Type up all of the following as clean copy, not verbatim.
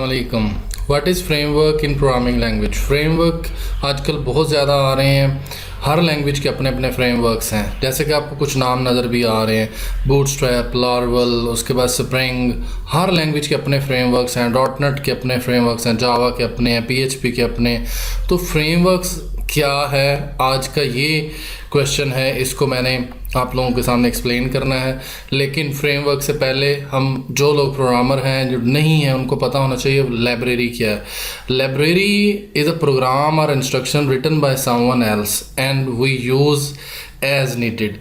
अस्सलामुअलैकुम। What is framework in programming language. Framework आजकल बहुत ज़्यादा आ रहे हैं, हर लैंग्वेज के अपने अपने फ्रेमवर्क्स हैं। जैसे कि आपको कुछ नाम नज़र भी आ रहे हैं, बूटस्ट्रैप, लारावेल, उसके बाद स्प्रिंग। हर लैंग्वेज के अपने फ्रेमवर्क्स हैं। डॉटनेट के अपने फ्रेमवर्क्स हैं, जावा के अपने हैं, पीएचपी के अपने। तो फ्रेमवर्क्स क्या है, आज का ये क्वेश्चन है, इसको मैंने आप लोगों के सामने एक्सप्लेन करना है। लेकिन फ्रेमवर्क से पहले हम जो लोग प्रोग्रामर हैं, जो नहीं हैं, उनको पता होना चाहिए लाइब्रेरी क्या है। लाइब्रेरी इज़ अ प्रोग्राम और instruction written by someone else and we use as needed.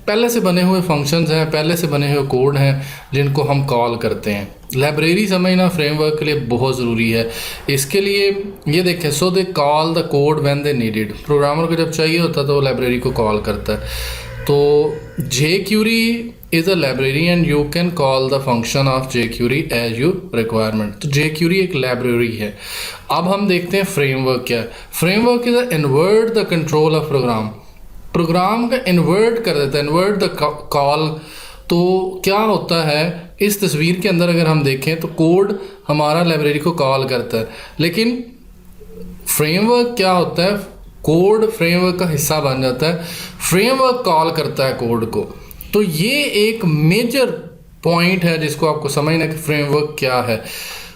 पहले से बने हुए फंक्शंस हैं, पहले से बने हुए कोड हैं जिनको हम कॉल करते हैं। लाइब्रेरी समझना फ्रेमवर्क के लिए बहुत ज़रूरी है। इसके लिए ये देखें, so they call the code when they needed. Programmer को जब चाहिए होता है तो वो लाइब्रेरी को कॉल करता है। तो jQuery is a library and you can call the function of jQuery as you requirement. तो jQuery एक लाइब्रेरी है। अब हम देखते हैं फ्रेमवर्क क्या है। Framework is a invert the control of program. Program का इन्वर्ट कर देता है, इन्वर्ट द कॉल। तो क्या होता है, इस तस्वीर के अंदर अगर हम देखें तो कोड हमारा लाइब्रेरी को कॉल करता है, लेकिन फ्रेमवर्क क्या होता है, कोड फ्रेमवर्क का हिस्सा बन जाता है, फ्रेमवर्क कॉल करता है कोड को। तो ये एक मेजर पॉइंट है जिसको आपको समझना है कि फ्रेमवर्क क्या है।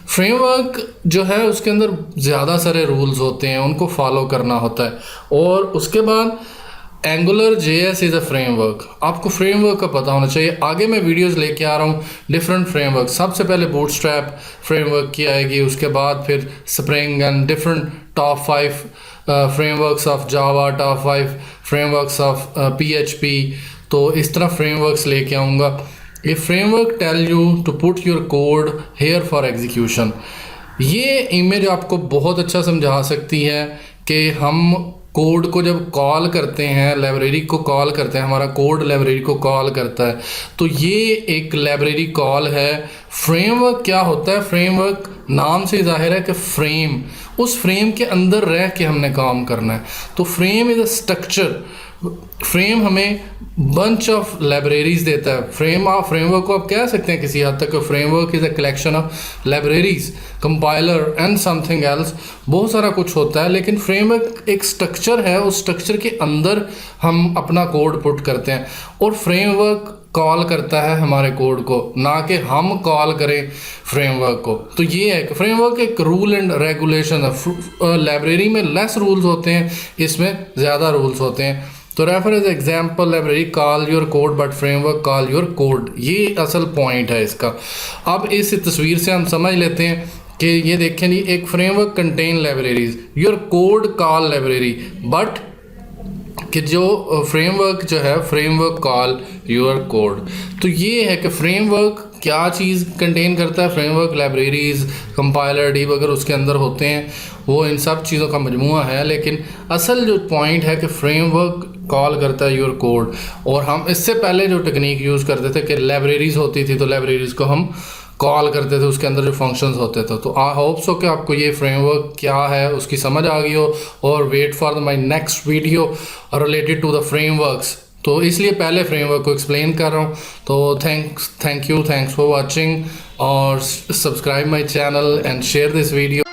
फ्रेमवर्क जो है उसके अंदर ज़्यादा सारे रूल्स होते हैं, उनको फॉलो करना होता है। और उसके बाद angular JS is a framework. आपको फ्रेमवर्क का पता होना चाहिए। आगे मैं वीडियोस लेके आ रहा हूँ डिफरेंट फ्रेमवर्क। सबसे पहले बूटस्ट्रैप फ्रेमवर्क की आएगी, उसके बाद फिर spring and different top 5 frameworks of Java, top 5 frameworks of PHP। तो इस तरह फ्रेमवर्क्स लेके आऊँगा। ये framework tell you to put your code here for execution. ये इमेज आपको बहुत अच्छा समझा सकती है कि हम कोड को जब कॉल करते हैं, लाइब्रेरी को कॉल करते हैं, हमारा कोड लाइब्रेरी को कॉल करता है, तो ये एक लाइब्रेरी कॉल है। फ्रेमवर्क क्या होता है, फ्रेमवर्क नाम से जाहिर है कि फ्रेम, उस फ्रेम के अंदर रह के हमने काम करना है। तो frame is a structure. Frame हमें बंच ऑफ लाइब्रेरीज देता है। फ्रेमवर्क को आप कह सकते हैं किसी हद तक framework is a collection of libraries, compiler and something else. बहुत सारा कुछ होता है, लेकिन फ्रेमवर्क एक स्ट्रक्चर है। उस स्ट्रक्चर के अंदर हम अपना कोड पुट करते हैं और फ्रेमवर्क कॉल करता है हमारे कोड को, ना कि हम कॉल करें फ्रेमवर्क को। तो ये है कि फ्रेमवर्क एक रूल एंड रेगुलेशन है। लाइब्रेरी में लेस रूल्स होते हैं, इसमें ज़्यादा रूल्स होते हैं। तो refer as example library call your code but framework call your code. ये असल पॉइंट है इसका। अब इस तस्वीर से हम समझ लेते हैं कि ये देखें जी, एक framework contain libraries, your code call library, but कि जो फ्रेमवर्क जो है, फ्रेमवर्क कॉल योर कोड। तो ये है कि फ्रेमवर्क क्या चीज़ कंटेन करता है। फ्रेमवर्क लाइब्रेरीज, कंपाइलर, डीबगर उसके अंदर होते हैं, वो इन सब चीज़ों का मजमूआ है। लेकिन असल जो पॉइंट है कि फ्रेमवर्क कॉल करता है योर कोड। और हम इससे पहले जो टेक्निक यूज़ करते थे कि लाइब्रेरीज होती थी, तो लाइब्रेरीज को हम कॉल करते थे, उसके अंदर जो फंक्शंस होते थे। तो आई होप सो कि आपको ये फ्रेमवर्क क्या है उसकी समझ आ गई हो। और wait for my next video related to the frameworks. तो इसलिए पहले फ्रेमवर्क को एक्सप्लेन कर रहा हूँ। तो थैंक्स फॉर वाचिंग और subscribe my channel and share this video.